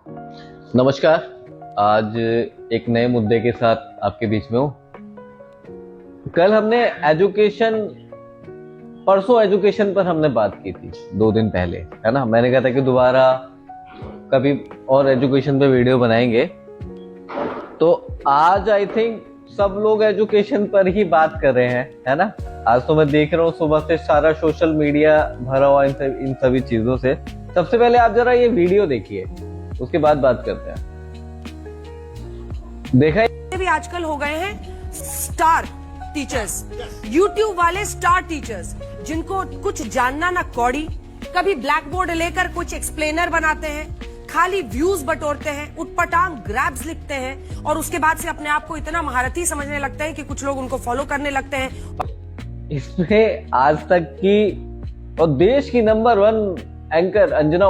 नमस्कार। आज एक नए मुद्दे के साथ आपके बीच में हूँ। कल हमने परसों एजुकेशन पर हमने बात की थी, 2 दिन पहले, है ना। मैंने कहा था कि दोबारा कभी और एजुकेशन पे वीडियो बनाएंगे। तो आज आई थिंक सब लोग एजुकेशन पर ही बात कर रहे हैं, है ना। आज तो मैं देख रहा हूँ सुबह से सारा सोशल मीडिया भरा हुआ इन सभी चीजों से। सबसे पहले आप जरा ये वीडियो देखिए, उसके बाद बात करते हैं। देखा भी आजकल हो गए हैं स्टार टीचर्स, यूट्यूब वाले स्टार टीचर्स, जिनको कुछ जानना ना कौड़ी, कभी ब्लैक बोर्ड लेकर कुछ एक्सप्लेनर बनाते हैं, खाली व्यूज बटोरते हैं, उटपटांग ग्रैब्स लिखते हैं और उसके बाद से अपने आप को इतना महारथी समझने लगते हैं कि कुछ लोग उनको फॉलो करने लगते हैं। इसमें आज तक की और देश की number 1 anchor Anjana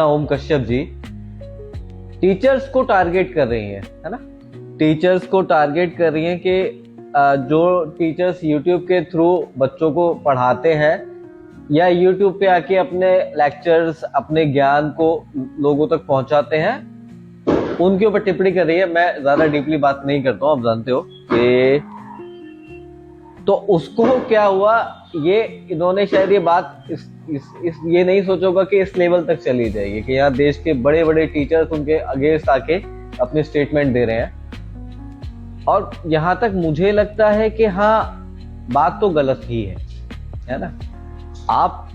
Om Kashyap ji teachers को टारगेट कर रही हैं, है ना। टीचर्स को टारगेट कर रही हैं कि जो टीचर्स यूट्यूब के थ्रू बच्चों को पढ़ाते हैं या यूट्यूब पे आके अपने लेक्चर्स, अपने ज्ञान को लोगों तक पहुंचाते हैं, उनके ऊपर टिप्पणी कर रही है। मैं ज्यादा डीपली बात नहीं करता हूं, आप जानते हो कि तो उसको क्या हुआ, ये इन्होंने शायद ये बात ये नहीं सोचा होगा कि इस लेवल तक चली जाएगी कि यहाँ देश के बड़े बड़े टीचर्स उनके अगेंस्ट आके अपने स्टेटमेंट दे रहे हैं। और यहाँ तक मुझे लगता है कि हाँ, बात तो गलत ही है ना। आप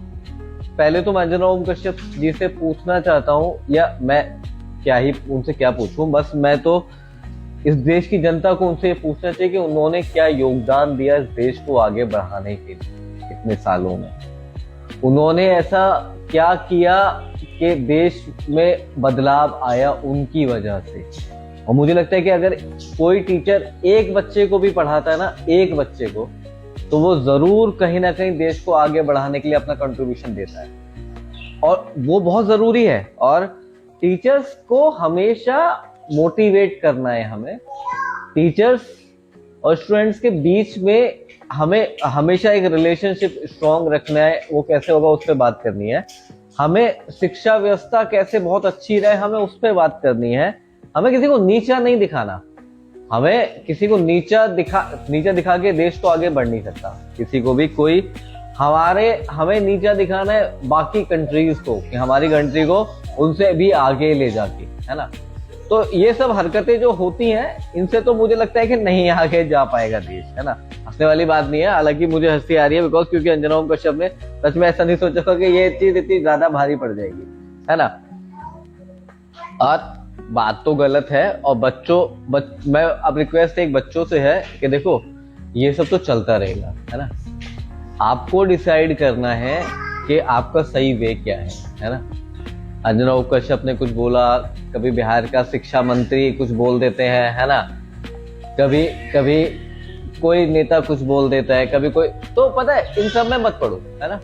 पहले तो मैं अंजना ओम कश्यप जी से पूछना चाहता हूँ, या मैं क्या ही उनसे क्या पूछूं, बस मैं तो इस देश की जनता को उनसे पूछना चाहिए कि उन्होंने क्या योगदान दिया इस देश को आगे बढ़ाने के लिए इतने सालों में। उन्होंने ऐसा क्या किया कि देश में बदलाव आया उनकी वजह से। और मुझे लगता है कि अगर कोई टीचर एक बच्चे को भी पढ़ाता है ना, एक बच्चे को, तो वो जरूर कहीं ना कहीं देश को आगे बढ़ाने के लिए अपना कंट्रीब्यूशन देता है, और वो बहुत जरूरी है। और टीचर्स को हमेशा मोटिवेट करना है हमें। टीचर्स और स्टूडेंट्स के बीच में हमें हमेशा एक रिलेशनशिप स्ट्रॉन्ग रखना है। वो कैसे होगा उस पर बात करनी है। हमें शिक्षा व्यवस्था कैसे बहुत अच्छी रहे, हमें उस पर बात करनी है। हमें किसी को नीचा नहीं दिखाना। हमें किसी को नीचा दिखा के देश तो आगे बढ़ नहीं सकता। किसी को भी कोई हमें नीचा दिखाना है बाकी कंट्रीज को, कि हमारी कंट्री को उनसे भी आगे ले जाके, है ना। तो ये सब हरकतें जो होती हैं, इनसे तो मुझे लगता है कि नहीं आगे जा पाएगा देश, है ना। हंसने वाली बात नहीं है, हालांकि मुझे हंसी आ रही है बिकॉज क्योंकि अंजना ओम कश्यप ने सच में ऐसा नहीं सोचा था कि ये चीज इतनी ज्यादा भारी पड़ जाएगी, है ना। और बात तो गलत है। और मैं अब रिक्वेस्ट एक बच्चों से है कि देखो, ये सब तो चलता रहेगा, है ना। आपको डिसाइड करना है कि आपका सही वे क्या है ना। अंजना ओम कश्यप ने कुछ बोला, कभी बिहार का शिक्षा मंत्री कुछ बोल देते हैं, है ना। कभी कोई नेता कुछ बोल देता है, कभी कोई, तो पता है इन सब में मत पड़ो, है ना।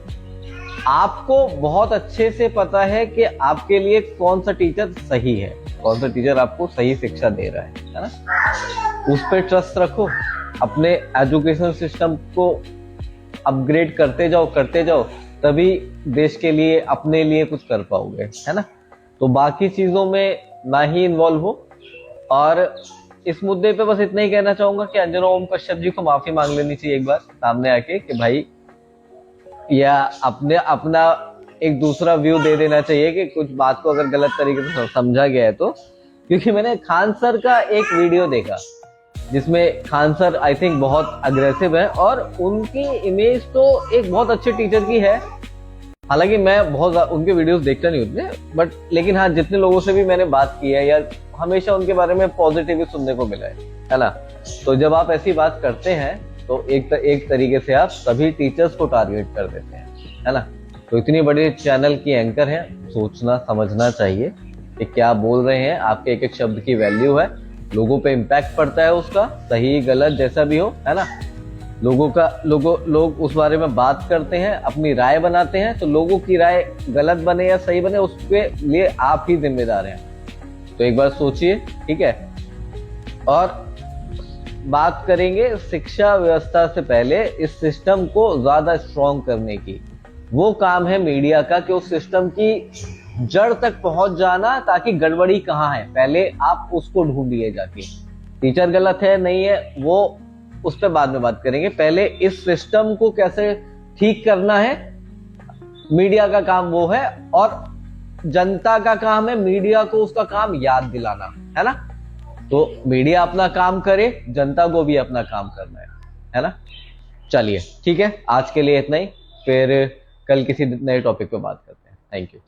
आपको बहुत अच्छे से पता है कि आपके लिए कौन सा टीचर सही है, कौन सा टीचर आपको सही शिक्षा दे रहा है ना। उस पर ट्रस्ट रखो। अपने एजुकेशन सिस्टम को अपग्रेड करते जाओ, तभी देश के लिए, अपने लिए कुछ कर पाओगे, है ना। तो बाकी चीजों में ना ही इन्वॉल्व हो। और इस मुद्दे पे बस इतना ही कहना चाहूंगा कि अंजना ओम कश्यप जी को माफी मांग लेनी चाहिए एक बार सामने आके कि भाई, या अपना एक दूसरा व्यू दे देना चाहिए कि कुछ बात को अगर गलत तरीके से समझा गया है तो। क्योंकि मैंने खान सर का एक वीडियो देखा जिसमें खान सर आई थिंक बहुत अग्रेसिव है, और उनकी इमेज तो एक बहुत अच्छे टीचर की है। हालांकि मैं बहुत उनके वीडियोस देखता नहीं उतने, लेकिन हाँ, जितने लोगों से भी मैंने बात की है, या हमेशा उनके बारे में पॉजिटिव ही सुनने को मिला है ना। तो जब आप ऐसी बात करते हैं तो एक तरीके से आप सभी टीचर्स को टारगेट कर देते हैं, है ना। तो इतनी बड़ी चैनल की एंकर हैं, सोचना समझना चाहिए कि क्या बोल रहे हैं। आपके एक एक शब्द की वैल्यू है, लोगों पे इम्पैक्ट पड़ता है उसका, सही गलत जैसा भी हो, है ना। लोग उस बारे में बात करते हैं, अपनी राय बनाते हैं। तो लोगों की राय गलत बने या सही बने, उसके लिए आप ही जिम्मेदार हैं। तो एक बार सोचिए, ठीक है। और बात करेंगे शिक्षा व्यवस्था से पहले इस सिस्टम को ज्यादा स्ट्रॉन्ग करने की। वो काम है मीडिया का कि उस सिस्टम की जड़ तक पहुंच जाना, ताकि गड़बड़ी कहाँ है पहले आप उसको ढूंढिए जाके। टीचर गलत है नहीं है वो उस पर बाद में बात करेंगे, पहले इस सिस्टम को कैसे ठीक करना है। मीडिया का काम वो है, और जनता का काम है मीडिया को उसका काम याद दिलाना, है ना। तो मीडिया अपना काम करे, जनता को भी अपना काम करना है ना। चलिए ठीक है, आज के लिए इतना ही, फिर कल किसी नए टॉपिक पे बात करते हैं। Thank you.